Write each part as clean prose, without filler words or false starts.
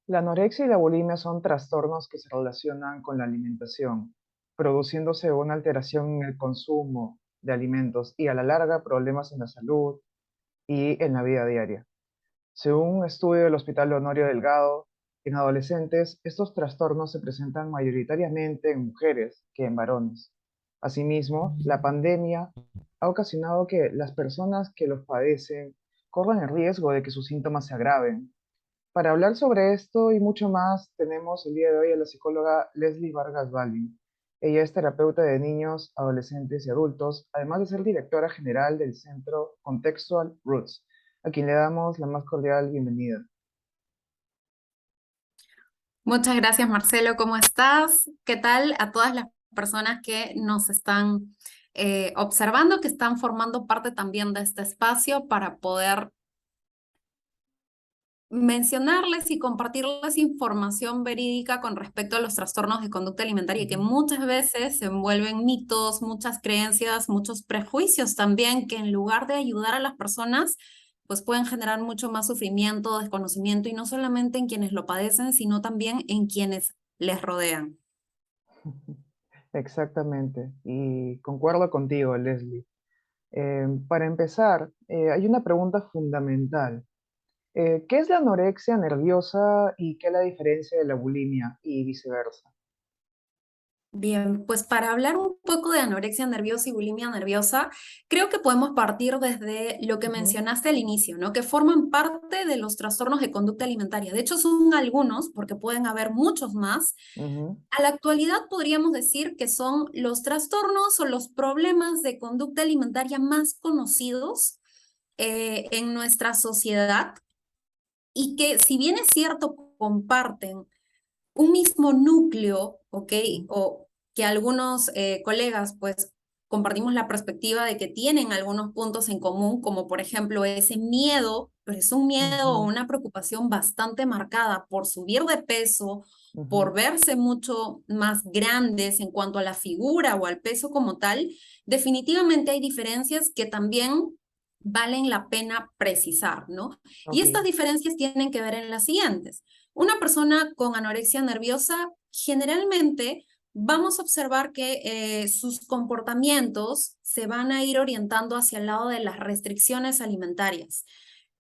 La anorexia y la bulimia son trastornos que se relacionan con la alimentación, produciéndose una alteración en el consumo de alimentos y a la larga problemas en la salud y en la vida diaria. Según un estudio del Hospital Honorio Delgado, en adolescentes estos trastornos se presentan mayoritariamente en mujeres que en varones. Asimismo, la pandemia ha ocasionado que las personas que los padecen corran el riesgo de que sus síntomas se agraven. Para hablar sobre esto y mucho más, tenemos el día de hoy a la psicóloga Leslie Vargas Balin. Ella es terapeuta de niños, adolescentes y adultos, además de ser directora general del Centro Contextual Roots, a quien le damos la más cordial bienvenida. Muchas gracias, Marcelo. ¿Cómo estás? ¿Qué tal a todas las personas que nos están observando, que están formando parte también de este espacio para poder mencionarles y compartirles información verídica con respecto a los trastornos de conducta alimentaria, que Ujú. muchas veces se envuelven mitos, muchas creencias, muchos prejuicios también, que en lugar de ayudar a las personas, pues pueden generar mucho más sufrimiento, desconocimiento, y no solamente en quienes lo padecen, sino también en quienes les rodean. Exactamente, y concuerdo contigo, Leslie. Para empezar, hay una pregunta fundamental. ¿Qué es la anorexia nerviosa y qué es la diferencia de la bulimia y viceversa? Bien, pues para hablar un poco de anorexia nerviosa y bulimia nerviosa, creo que podemos partir desde lo que Ujú, mencionaste al inicio, ¿no? Que forman parte de los trastornos de conducta alimentaria. De hecho, son algunos, porque pueden haber muchos más. ujú, A la actualidad podríamos decir que son los trastornos o los problemas de conducta alimentaria más conocidos en nuestra sociedad, y que, si bien es cierto, comparten un mismo núcleo, ¿ok? ujú, O que algunos colegas, pues, compartimos la perspectiva de que tienen algunos puntos en común, como por ejemplo ese miedo, pero es un miedo o ujú, una preocupación bastante marcada por subir de peso, por ujú. verse mucho más grandes en cuanto a la figura o al peso como tal. Definitivamente hay diferencias que también valen la pena precisar, ¿no? Y Ok. estas diferencias tienen que ver en las siguientes. Una persona con anorexia nerviosa, generalmente vamos a observar que sus comportamientos se van a ir orientando hacia el lado de las restricciones alimentarias.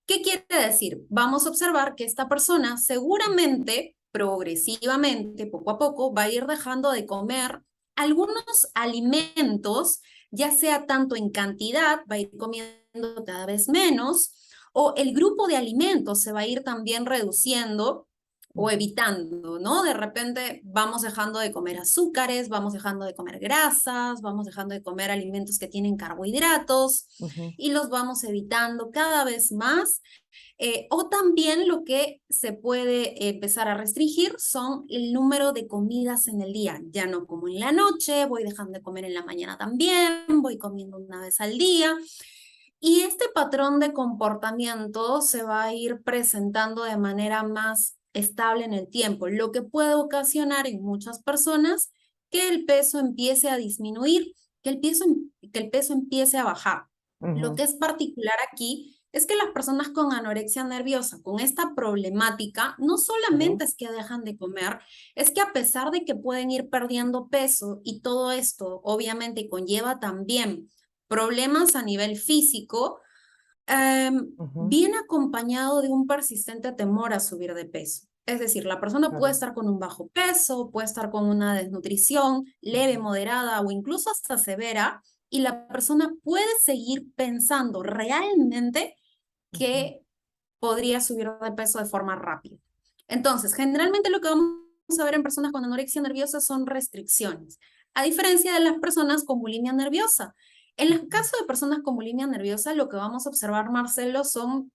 ¿Qué quiere decir? Vamos a observar que esta persona seguramente, progresivamente, poco a poco, va a ir dejando de comer algunos alimentos, ya sea tanto en cantidad, va a ir comiendo cada vez menos, o el grupo de alimentos se va a ir también reduciendo o Ujú, evitando, ¿no? De repente vamos dejando de comer azúcares, vamos dejando de comer grasas, vamos dejando de comer alimentos que tienen carbohidratos, ujú. y los vamos evitando cada vez más. O también lo que se puede empezar a restringir son el número de comidas en el día. Ya no como en la noche, voy dejando de comer en la mañana también, voy comiendo una vez al día. Y este patrón de comportamiento se va a ir presentando de manera más estable en el tiempo, lo que puede ocasionar en muchas personas que el peso empiece a disminuir, que el peso empiece a bajar. Lo que Ujú, es particular aquí es que las personas con anorexia nerviosa, con esta problemática, no solamente ujú, es que dejan de comer, es que a pesar de que pueden ir perdiendo peso, y todo esto obviamente conlleva también problemas a nivel físico, ujú. viene acompañado de un persistente temor a subir de peso. Es decir, la persona puede Claro. estar con un bajo peso, puede estar con una desnutrición leve, Ujú, moderada o incluso hasta severa, y la persona puede seguir pensando realmente ujú. que podría subir de peso de forma rápida. Entonces, generalmente lo que vamos a ver en personas con anorexia nerviosa son restricciones, a diferencia de las personas con bulimia nerviosa. En el Ujú, caso de personas con bulimia nerviosa, lo que vamos a observar, Marcelo, son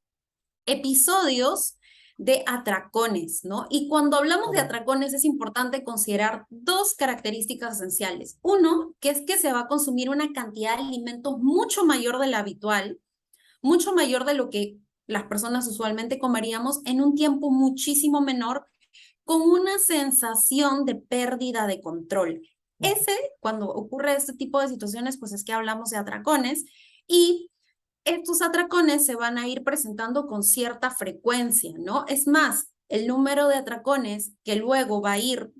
episodios de atracones, ¿no? Y cuando hablamos de claro. atracones es importante considerar dos características esenciales. Uno, que es que se va a consumir una cantidad de alimentos mucho mayor de la habitual, mucho mayor de lo que las personas usualmente comeríamos en un tiempo muchísimo menor, con una sensación de pérdida de control. Ujú, Ese, cuando ocurre este tipo de situaciones, pues es que hablamos de atracones, y estos atracones se van a ir presentando con cierta frecuencia, ¿no? Es más, el número de atracones que luego va a ir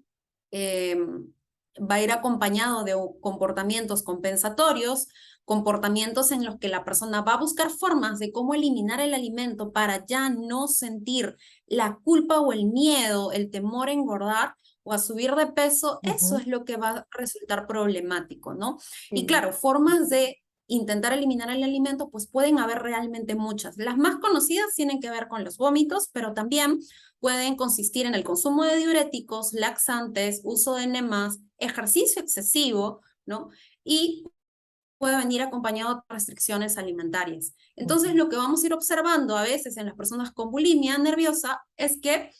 acompañado de comportamientos compensatorios, comportamientos en los que la persona va a buscar formas de cómo eliminar el alimento para ya no sentir la culpa o el miedo, el temor a engordar o a subir de peso, eso Ujú. es lo que va a resultar problemático, ¿no? Y Y, claro, formas de intentar eliminar el alimento, pues pueden haber realmente muchas. Las más conocidas tienen que ver con los vómitos, pero también pueden consistir en el consumo de diuréticos, laxantes, uso de enemas, ejercicio excesivo, ¿no? Y puede venir acompañado de restricciones alimentarias. Entonces, ujú, lo que vamos a ir observando a veces en las personas con bulimia nerviosa es que,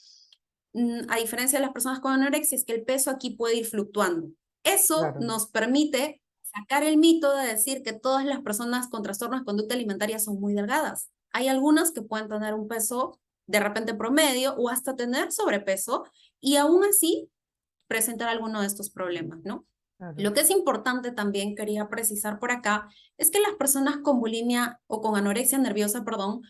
a diferencia de las personas con anorexia, es que el peso aquí puede ir fluctuando. Eso claro, nos permite sacar el mito de decir que todas las personas con trastornos de conducta alimentaria son muy delgadas. Hay algunas que pueden tener un peso de repente promedio o hasta tener sobrepeso y aún así presentar alguno de estos problemas, ¿no? claro. Lo que es importante también, quería precisar por acá, es que las personas con bulimia o con anorexia nerviosa, perdón,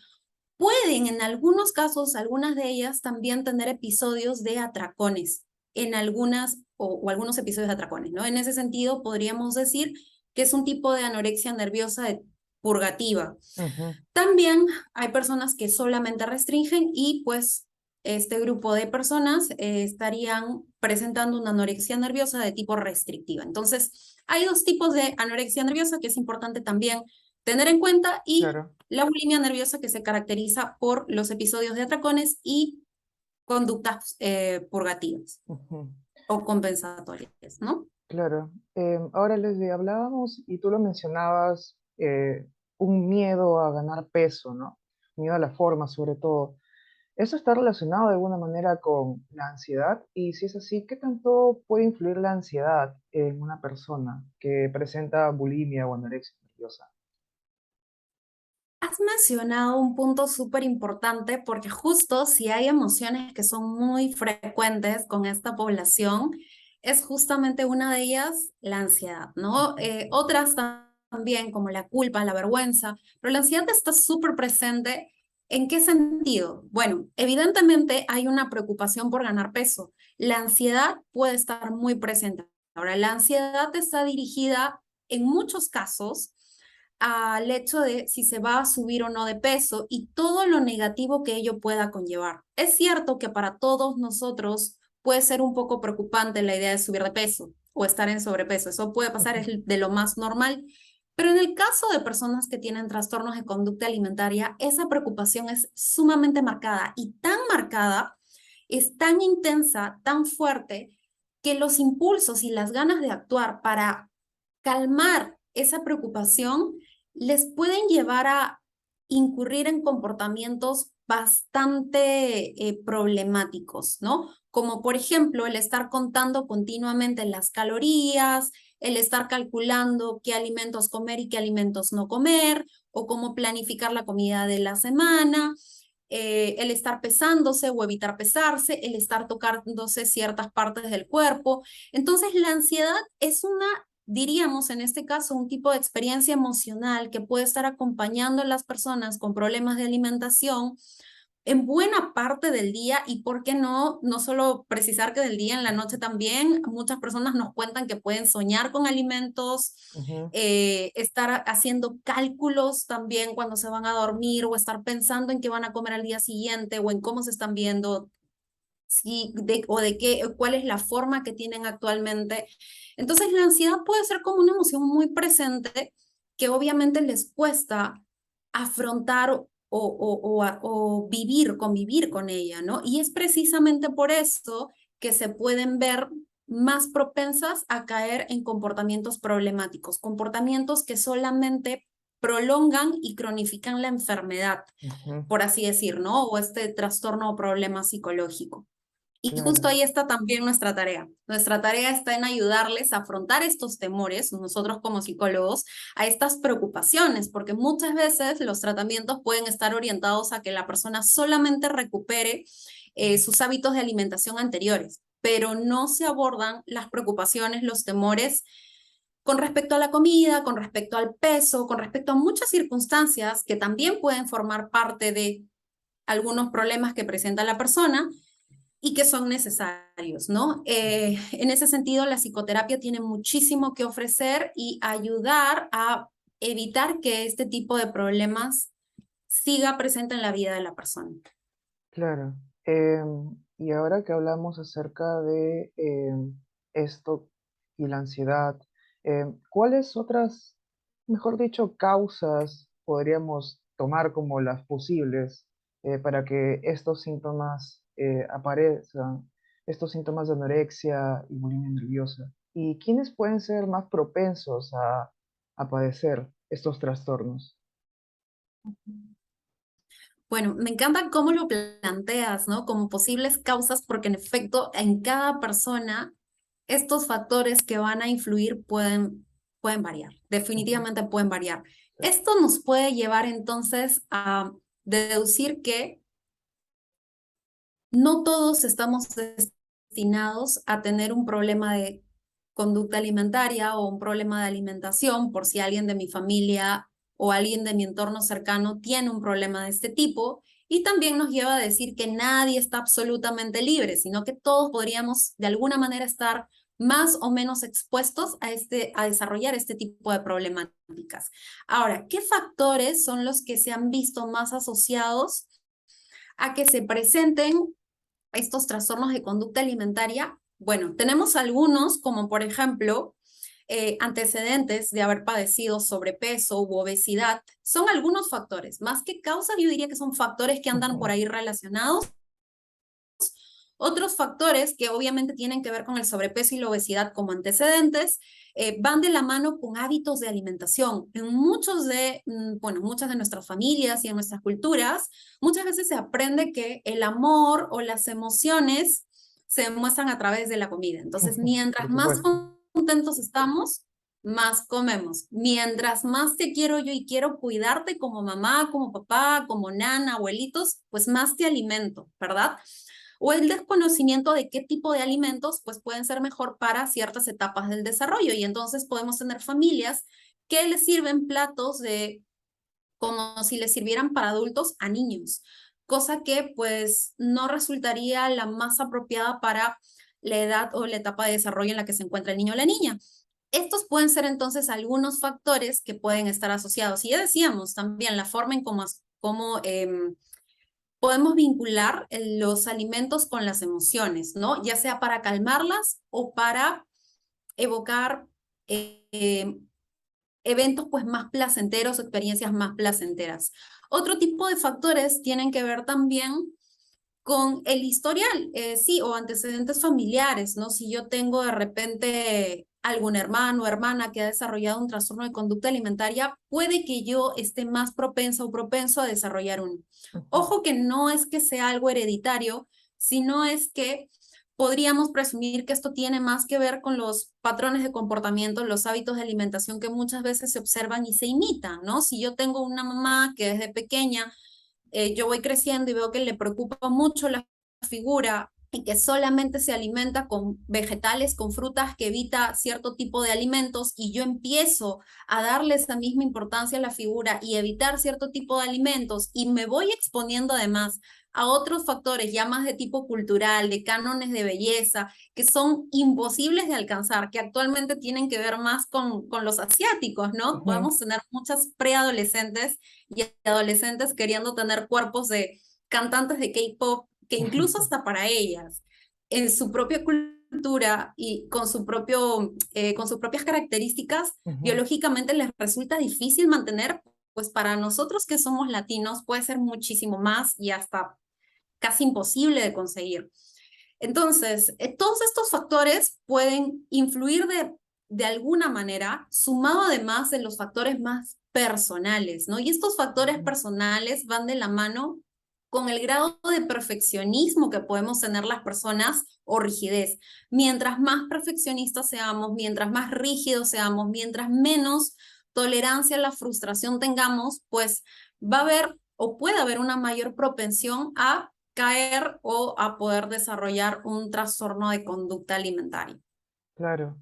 pueden en algunos casos, algunas de ellas también tener episodios de atracones, en algunas o algunos episodios de atracones, ¿no? En ese sentido, podríamos decir que es un tipo de anorexia nerviosa purgativa. Ujú, También hay personas que solamente restringen y pues este grupo de personas estarían presentando una anorexia nerviosa de tipo restrictiva. Entonces, hay dos tipos de anorexia nerviosa que es importante también tener en cuenta y claro. la bulimia nerviosa que se caracteriza por los episodios de atracones y conductas purgativas Ujú. o compensatorias, ¿no? Claro. Ahora les hablábamos y tú lo mencionabas, un miedo a ganar peso, ¿no? Miedo a la forma, sobre todo. ¿Eso está relacionado de alguna manera con la ansiedad? Y si es así, ¿qué tanto puede influir la ansiedad en una persona que presenta bulimia o anorexia nerviosa? Has mencionado un punto súper importante porque justo si hay emociones que son muy frecuentes con esta población, es justamente una de ellas la ansiedad, ¿no? Ujú, Otras también como la culpa, la vergüenza, pero la ansiedad está súper presente. ¿En qué sentido? Bueno, evidentemente hay una preocupación por ganar peso. La ansiedad puede estar muy presente. Ahora, la ansiedad está dirigida en muchos casos al hecho de si se va a subir o no de peso y todo lo negativo que ello pueda conllevar. Es cierto que para todos nosotros puede ser un poco preocupante la idea de subir de peso o estar en sobrepeso. Eso puede pasar, es ujú, de lo más normal. Pero en el caso de personas que tienen trastornos de conducta alimentaria, esa preocupación es sumamente marcada y tan marcada, es tan intensa, tan fuerte, que los impulsos y las ganas de actuar para calmar esa preocupación les pueden llevar a incurrir en comportamientos bastante problemáticos, ¿no? Como por ejemplo el estar contando continuamente las calorías, el estar calculando qué alimentos comer y qué alimentos no comer, o cómo planificar la comida de la semana, el estar pesándose o evitar pesarse, el estar tocándose ciertas partes del cuerpo. Entonces, la ansiedad es una, diríamos en este caso, un tipo de experiencia emocional que puede estar acompañando a las personas con problemas de alimentación en buena parte del día y, ¿por qué no? No solo precisar que del día, en la noche también. Muchas personas nos cuentan que pueden soñar con alimentos, ujú, estar haciendo cálculos también cuando se van a dormir o estar pensando en qué van a comer al día siguiente o en cómo se están viendo o de qué, cuál es la forma que tienen actualmente. Entonces, la ansiedad puede ser como una emoción muy presente que obviamente les cuesta afrontar o vivir, convivir con ella, ¿no? Y es precisamente por eso que se pueden ver más propensas a caer en comportamientos problemáticos, comportamientos que solamente prolongan y cronifican la enfermedad, ujú, por así decir, ¿no? O este trastorno o problema psicológico. Y justo claro. ahí está también nuestra tarea. Nuestra tarea está en ayudarles a afrontar estos temores, nosotros como psicólogos, a estas preocupaciones, porque muchas veces los tratamientos pueden estar orientados a que la persona solamente recupere sus hábitos de alimentación anteriores, pero no se abordan las preocupaciones, los temores con respecto a la comida, con respecto al peso, con respecto a muchas circunstancias que también pueden formar parte de algunos problemas que presenta la persona y que son necesarios, ¿no? En ese sentido, la psicoterapia tiene muchísimo que ofrecer y ayudar a evitar que este tipo de problemas siga presente en la vida de la persona. Claro. Y ahora que hablamos acerca de esto y la ansiedad, ¿cuáles otras, mejor dicho, causas podríamos tomar como las posibles para que estos síntomas aparezcan, estos síntomas de anorexia y bulimia nerviosa? ¿Y quiénes pueden ser más propensos a padecer estos trastornos? Bueno, me encanta cómo lo planteas, ¿no? Como posibles causas, porque en efecto, en cada persona, estos factores que van a influir pueden variar, Ujú. definitivamente pueden variar. Esto nos puede llevar entonces a deducir que no todos estamos destinados a tener un problema de conducta alimentaria o un problema de alimentación, por si alguien de mi familia o alguien de mi entorno cercano tiene un problema de este tipo. Y también nos lleva a decir que nadie está absolutamente libre, sino que todos podríamos de alguna manera estar más o menos expuestos a desarrollar este tipo de problemáticas. Ahora, ¿qué factores son los que se han visto más asociados a que se presenten estos trastornos de conducta alimentaria? Bueno, tenemos algunos, como por ejemplo, antecedentes de haber padecido sobrepeso u obesidad. Son algunos factores, más que causas, yo diría que son factores que andan por Ujú. ahí relacionados. Otros factores que obviamente tienen que ver con el sobrepeso y la obesidad como antecedentes van de la mano con hábitos de alimentación. En muchas de nuestras familias y en nuestras culturas, muchas veces se aprende que el amor o las emociones se demuestran a través de la comida. Entonces, mientras Por más supuesto. contentos estamos, más comemos. Mientras más te quiero yo y quiero cuidarte como mamá, como papá, como nana, abuelitos, pues más te alimento, ¿verdad? O el desconocimiento de qué tipo de alimentos pues pueden ser mejor para ciertas etapas del desarrollo. Y entonces podemos tener familias que les sirven platos de como si les sirvieran para adultos a niños, cosa que pues no resultaría la más apropiada para la edad o la etapa de desarrollo en la que se encuentra el niño o la niña. Estos pueden ser entonces algunos factores que pueden estar asociados. Y ya decíamos también la forma en cómo podemos vincular los alimentos con las emociones, ¿no? Ya sea para calmarlas o para evocar eh, eventos pues más placenteros, experiencias más placenteras. Otro tipo de factores tienen que ver también con el historial, sí, o antecedentes familiares, ¿no? Si yo tengo de repente algún hermano o hermana que ha desarrollado un trastorno de conducta alimentaria, puede que yo esté más propensa o propenso a desarrollar uno. Ujú. Ojo que no es que sea algo hereditario, sino es que podríamos presumir que esto tiene más que ver con los patrones de comportamiento, los hábitos de alimentación que muchas veces se observan y se imitan, ¿no? Si yo tengo una mamá que desde pequeña yo voy creciendo y veo que le preocupa mucho la figura y que solamente se alimenta con vegetales, con frutas, que evita cierto tipo de alimentos y yo empiezo a darle esa misma importancia a la figura y evitar cierto tipo de alimentos y me voy exponiendo además a otros factores ya más de tipo cultural, de cánones de belleza, que son imposibles de alcanzar, que actualmente tienen que ver más con los asiáticos, ¿no? Ujú. Podemos tener muchas preadolescentes y adolescentes queriendo tener cuerpos de cantantes de K-pop, que incluso hasta para ellas, en su propia cultura y con sus propias características, Ujú. biológicamente les resulta difícil mantener, pues para nosotros que somos latinos puede ser muchísimo más y hasta casi imposible de conseguir. Entonces, todos estos factores pueden influir de alguna manera, sumado además de los factores más personales, ¿no? Y estos factores Ujú. personales van de la mano con el grado de perfeccionismo que podemos tener las personas o rigidez. Mientras más perfeccionistas seamos, mientras más rígidos seamos, mientras menos tolerancia a la frustración tengamos, pues va a haber o puede haber una mayor propensión a caer o a poder desarrollar un trastorno de conducta alimentaria. Claro,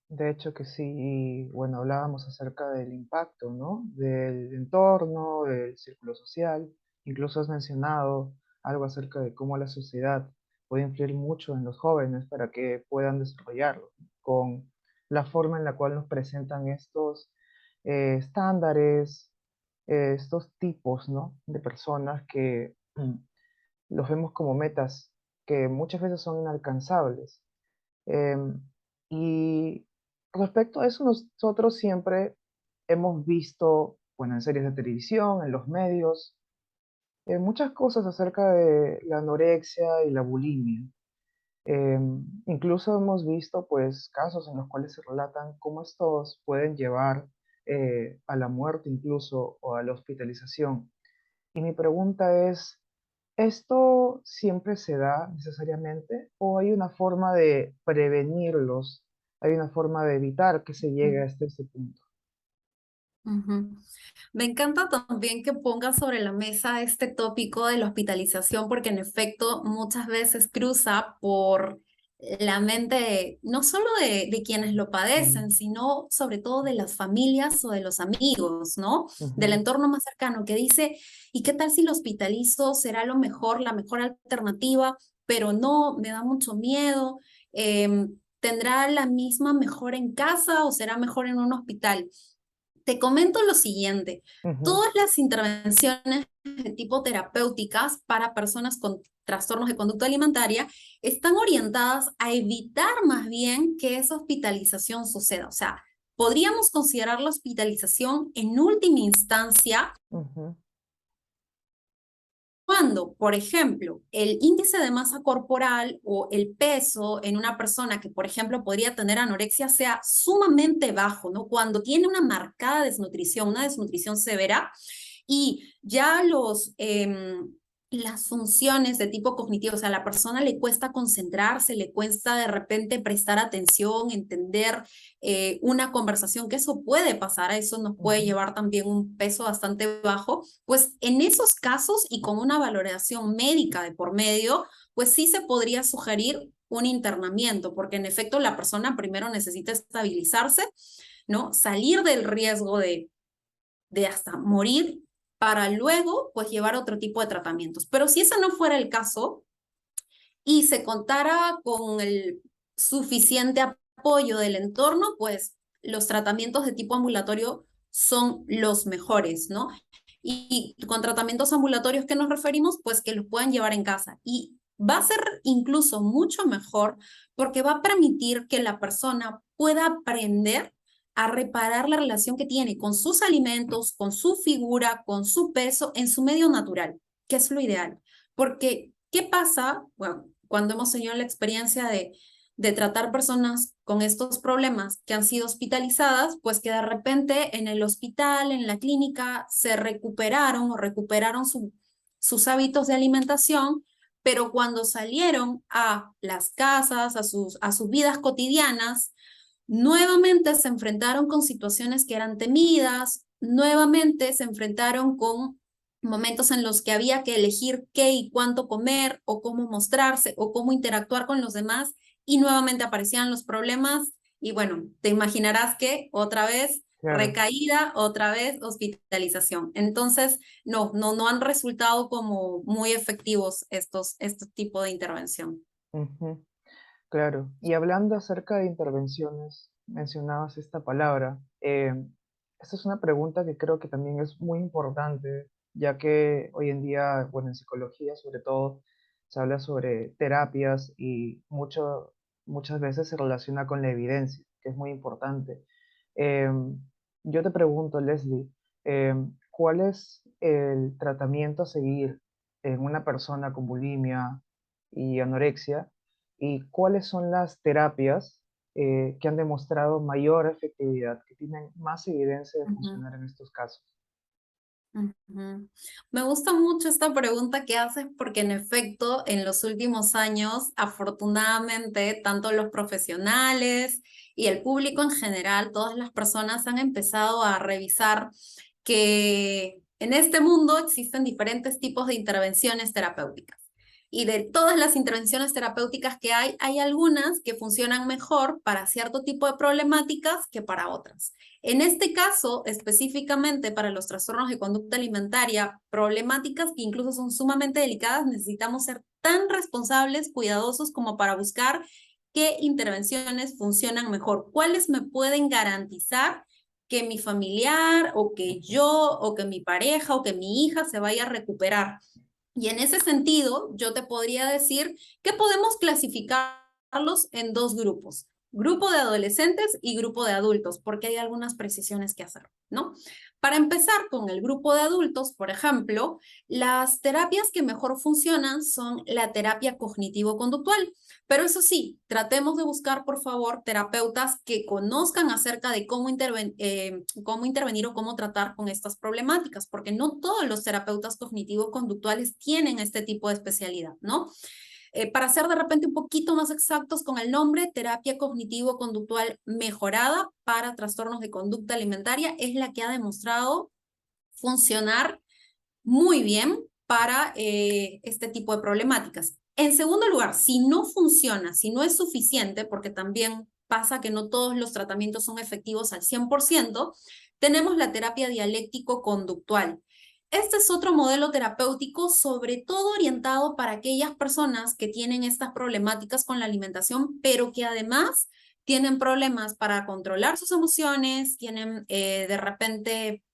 de hecho que sí, y bueno, hablábamos acerca del impacto, ¿no? Del entorno, del círculo social, incluso has mencionado algo acerca de cómo la sociedad puede influir mucho en los jóvenes para que puedan desarrollarlo, con la forma en la cual nos presentan estos estándares, estos tipos, ¿no? De personas que los vemos como metas que muchas veces son inalcanzables. Em, y respecto a eso, nosotros siempre hemos visto, bueno, en series de televisión, en los medios, muchas cosas acerca de la anorexia y la bulimia. Incluso hemos visto, pues, casos en los cuales se relatan cómo estos pueden llevar a la muerte incluso o a la hospitalización. Y mi pregunta es, ¿esto siempre se da necesariamente o hay una forma de prevenirlos? ¿Hay una forma de evitar que se llegue hasta ese punto? Ujú. Me encanta también que pongas sobre la mesa este tópico de la hospitalización, porque en efecto muchas veces cruza por la mente no solo de quienes lo padecen, sino sobre todo de las familias o de los amigos, ¿no? Del Ujú, entorno más cercano que dice, ¿y qué tal si lo hospitalizo? ¿Será lo mejor, la mejor alternativa? Pero no, me da mucho miedo. ¿Tendrá la misma mejor en casa o será mejor en un hospital? Te comento lo siguiente, ujú, todas las intervenciones de tipo terapéuticas para personas con trastornos de conducta alimentaria están orientadas a evitar más bien que esa hospitalización suceda. O sea, podríamos considerar la hospitalización en última instancia ujú, cuando, por ejemplo, el índice de masa corporal o el peso en una persona que, por ejemplo, podría tener anorexia sea sumamente bajo, ¿no? Cuando tiene una marcada desnutrición, una desnutrición severa, y ya las funciones de tipo cognitivo, o sea, a la persona le cuesta concentrarse, le cuesta de repente prestar atención, entender una conversación, que eso puede pasar, a eso nos puede ujú, llevar también un peso bastante bajo, pues en esos casos y con una valoración médica de por medio, pues sí se podría sugerir un internamiento, porque en efecto la persona primero necesita estabilizarse, ¿no? Salir del riesgo de hasta morir para luego pues llevar otro tipo de tratamientos. Pero si ese no fuera el caso y se contara con el suficiente apoyo del entorno, pues los tratamientos de tipo ambulatorio son los mejores, ¿no? Y con tratamientos ambulatorios que nos referimos, pues que los puedan llevar en casa. Y va a ser incluso mucho mejor porque va a permitir que la persona pueda aprender a reparar la relación que tiene con sus alimentos, con su figura, con su peso en su medio natural, que es lo ideal. Porque, ¿qué pasa? Bueno, cuando hemos tenido la experiencia de tratar personas con estos problemas que han sido hospitalizadas, pues que de repente en el hospital, en la clínica, se recuperaron o recuperaron sus hábitos de alimentación, pero cuando salieron a las casas, a sus vidas cotidianas, nuevamente se enfrentaron con situaciones que eran temidas, nuevamente se enfrentaron con momentos en los que había que elegir qué y cuánto comer o cómo mostrarse o cómo interactuar con los demás y nuevamente aparecían los problemas y bueno, te imaginarás que otra vez claro. recaída, otra vez hospitalización. Entonces, no han resultado como muy efectivos este tipo de intervención. Ujú, claro. Y hablando acerca de intervenciones, mencionabas esta palabra. Esta es una pregunta que creo que también es muy importante, ya que hoy en día, bueno, en psicología sobre todo, se habla sobre terapias y muchas veces se relaciona con la evidencia, que es muy importante. Em, yo te pregunto, Leslie, ¿cuál es el tratamiento a seguir en una persona con bulimia y anorexia? ¿Y cuáles son las terapias que han demostrado mayor efectividad, que tienen más evidencia de Ujú. funcionar en estos casos? Ujú. Me gusta mucho esta pregunta que haces porque en efecto en los últimos años, afortunadamente, tanto los profesionales y el público en general, todas las personas han empezado a revisar que en este mundo existen diferentes tipos de intervenciones terapéuticas. Y de todas las intervenciones terapéuticas que hay algunas que funcionan mejor para cierto tipo de problemáticas que para otras. En este caso, específicamente para los trastornos de conducta alimentaria, problemáticas que incluso son sumamente delicadas, necesitamos ser tan responsables, cuidadosos como para buscar qué intervenciones funcionan mejor, cuáles me pueden garantizar que mi familiar o que yo o que mi pareja o que mi hija se vaya a recuperar. Y en ese sentido, yo te podría decir que podemos clasificarlos en dos grupos, grupo de adolescentes y grupo de adultos, porque hay algunas precisiones que hacer, ¿no? Para empezar con el grupo de adultos, por ejemplo, las terapias que mejor funcionan son la terapia cognitivo-conductual. Pero eso sí, tratemos de buscar, por favor, terapeutas que conozcan acerca de cómo intervenir o cómo tratar con estas problemáticas, porque no todos los terapeutas cognitivo-conductuales tienen este tipo de especialidad, ¿no? Para ser de repente un poquito más exactos con el nombre, terapia cognitivo-conductual mejorada para trastornos de conducta alimentaria es la que ha demostrado funcionar muy bien para este tipo de problemáticas. En segundo lugar, si no funciona, si no es suficiente, porque también pasa que no todos los tratamientos son efectivos al 100%, tenemos la terapia dialéctico-conductual. Este es otro modelo terapéutico, sobre todo orientado para aquellas personas que tienen estas problemáticas con la alimentación, pero que además tienen problemas para controlar sus emociones, tienen de repente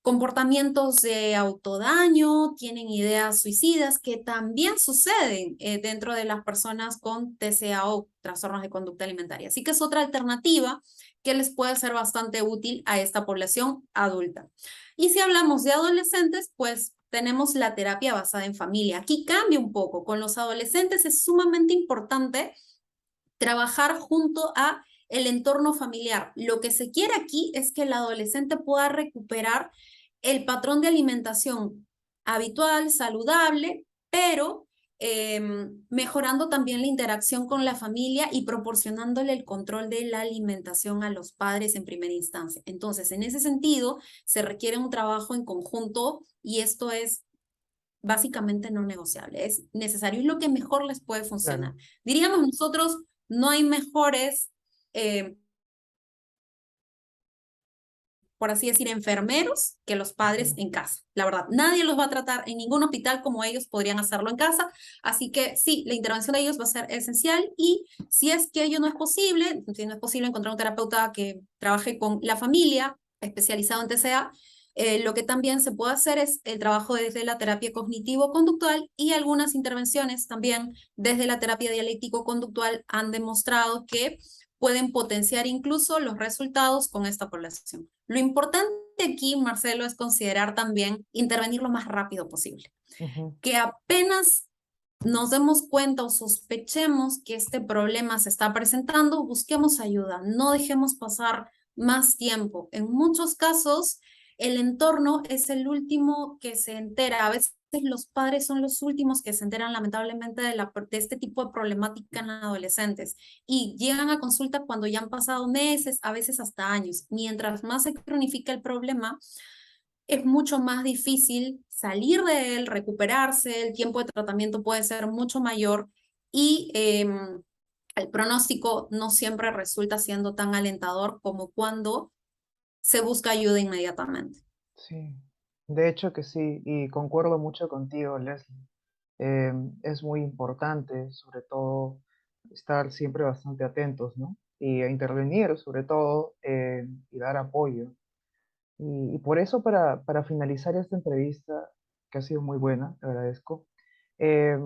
comportamientos de autodaño, tienen ideas suicidas que también suceden dentro de las personas con TCA o trastornos de conducta alimentaria. Así que es otra alternativa que les puede ser bastante útil a esta población adulta. Y si hablamos de adolescentes, pues tenemos la terapia basada en familia. Aquí cambia un poco. Con los adolescentes es sumamente importante trabajar junto a el entorno familiar. Lo que se quiere aquí es que el adolescente pueda recuperar el patrón de alimentación habitual, saludable, pero mejorando también la interacción con la familia y proporcionándole el control de la alimentación a los padres en primera instancia. Entonces, en ese sentido, se requiere un trabajo en conjunto y esto es básicamente no negociable, es necesario y lo que mejor les puede funcionar. Claro, Diríamos nosotros, no hay mejores, eh, por así decir, enfermeros que los padres ujú, en casa. La verdad, nadie los va a tratar en ningún hospital como ellos podrían hacerlo en casa. Así que sí, la intervención de ellos va a ser esencial y si es que ello no es posible, si no es posible encontrar un terapeuta que trabaje con la familia, especializado en TCA, lo que también se puede hacer es el trabajo desde la terapia cognitivo-conductual y algunas intervenciones también desde la terapia dialéctico-conductual han demostrado que pueden potenciar incluso los resultados con esta población. Lo importante aquí, Marcelo, es considerar también intervenir lo más rápido posible. ujú, Que apenas nos demos cuenta o sospechemos que este problema se está presentando, busquemos ayuda, no dejemos pasar más tiempo. En muchos casos, el entorno es el último que se entera. A veces los padres son los últimos que se enteran lamentablemente de este tipo de problemática en adolescentes y llegan a consulta cuando ya han pasado meses, a veces hasta años. Mientras más se cronifica el problema, es mucho más difícil salir de él, recuperarse, el tiempo de tratamiento puede ser mucho mayor y el pronóstico no siempre resulta siendo tan alentador como cuando se busca ayuda inmediatamente. sí. De hecho que sí, y concuerdo mucho contigo, Leslie. Es muy importante, sobre todo, estar siempre bastante atentos, ¿no? Y a intervenir, sobre todo, y dar apoyo. Y por eso, para finalizar esta entrevista, que ha sido muy buena, te agradezco, eh,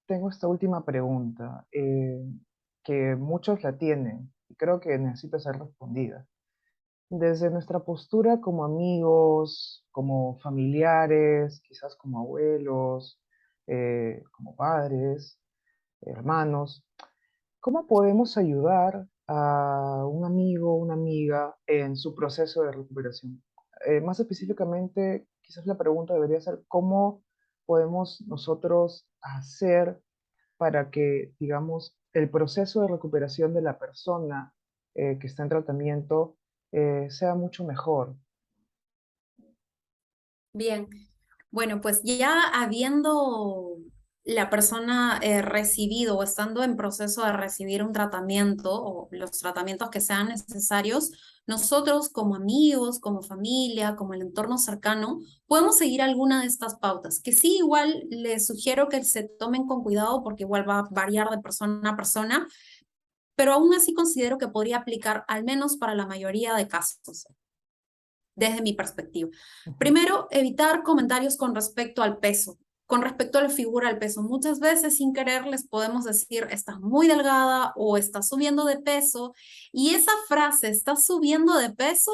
tengo esta última pregunta, que muchos la tienen y creo que necesita ser respondida. Desde nuestra postura como amigos, como familiares, quizás como abuelos, como padres, hermanos, ¿cómo podemos ayudar a un amigo, una amiga en su proceso de recuperación? Más específicamente, quizás la pregunta debería ser, ¿cómo podemos nosotros hacer para que, digamos, el proceso de recuperación de la persona que está en tratamiento sea mucho mejor? Bien, bueno, pues ya habiendo la persona recibido o estando en proceso de recibir un tratamiento o los tratamientos que sean necesarios, nosotros como amigos, como familia, como el entorno cercano, podemos seguir alguna de estas pautas, que sí, igual les sugiero que se tomen con cuidado porque igual va a variar de persona a persona, pero aún así considero que podría aplicar al menos para la mayoría de casos, desde mi perspectiva. Ujú, Primero, evitar comentarios con respecto al peso, con respecto a la figura del peso. Muchas veces sin querer les podemos decir, estás muy delgada o estás subiendo de peso, y esa frase, estás subiendo de peso,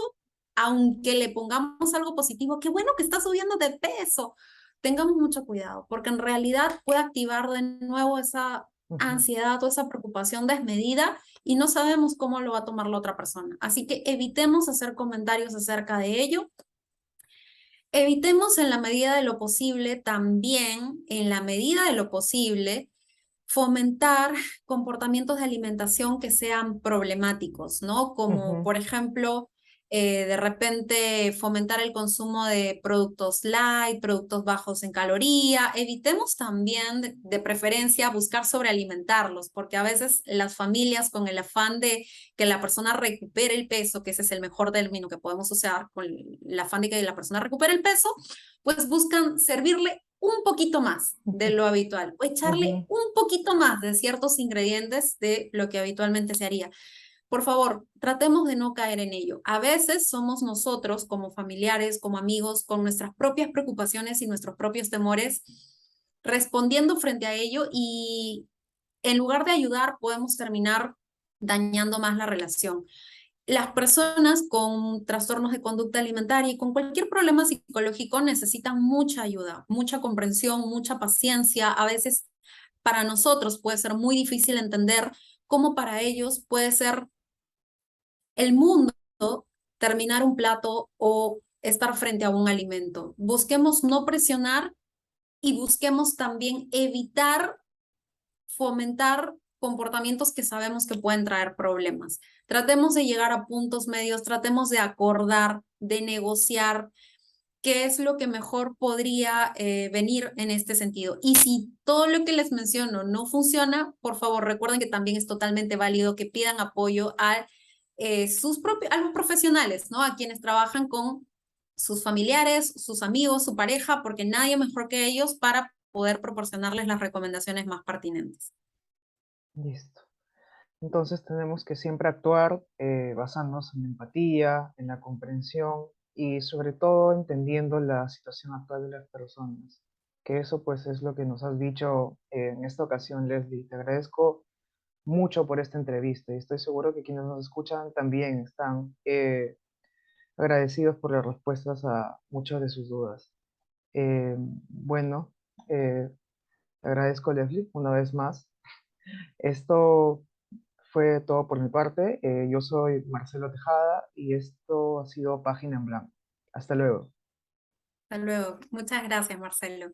aunque le pongamos algo positivo, qué bueno que estás subiendo de peso, tengamos mucho cuidado, porque en realidad puede activar de nuevo esa ujú, ansiedad o esa preocupación desmedida y no sabemos cómo lo va a tomar la otra persona. Así que evitemos hacer comentarios acerca de ello. Evitemos en la medida de lo posible también, en la medida de lo posible, fomentar comportamientos de alimentación que sean problemáticos, ¿no? Como ujú, por ejemplo, de repente fomentar el consumo de productos light, productos bajos en caloría. Evitemos también, de preferencia, buscar sobrealimentarlos, porque a veces las familias con el afán de que la persona recupere el peso, que ese es el mejor término que podemos usar, con el afán de que la persona recupere el peso, pues buscan servirle un poquito más de lo habitual o echarle ujú, un poquito más de ciertos ingredientes de lo que habitualmente se haría. Por favor, tratemos de no caer en ello. A veces somos nosotros como familiares, como amigos, con nuestras propias preocupaciones y nuestros propios temores, respondiendo frente a ello y en lugar de ayudar podemos terminar dañando más la relación. Las personas con trastornos de conducta alimentaria y con cualquier problema psicológico necesitan mucha ayuda, mucha comprensión, mucha paciencia. A veces para nosotros puede ser muy difícil entender cómo para ellos puede ser el mundo terminar un plato o estar frente a un alimento. Busquemos no presionar y busquemos también evitar fomentar comportamientos que sabemos que pueden traer problemas. Tratemos de llegar a puntos medios, tratemos de acordar, de negociar qué es lo que mejor podría venir en este sentido. Y si todo lo que les menciono no funciona, por favor recuerden que también es totalmente válido que pidan apoyo a, a los profesionales, ¿no? A quienes trabajan con sus familiares, sus amigos, su pareja, porque nadie mejor que ellos para poder proporcionarles las recomendaciones más pertinentes. listo. Entonces tenemos que siempre actuar basándonos en la empatía, en la comprensión y sobre todo entendiendo la situación actual de las personas. Que eso pues es lo que nos has dicho en esta ocasión, Leslie. Te agradezco mucho por esta entrevista y estoy seguro que quienes nos escuchan también están agradecidos por las respuestas a muchas de sus dudas. Bueno, te agradezco, Leslie, una vez más. Esto fue todo por mi parte. Yo soy Marcelo Tejada y esto ha sido Página en Blanco. Hasta luego. Hasta luego. Muchas gracias, Marcelo.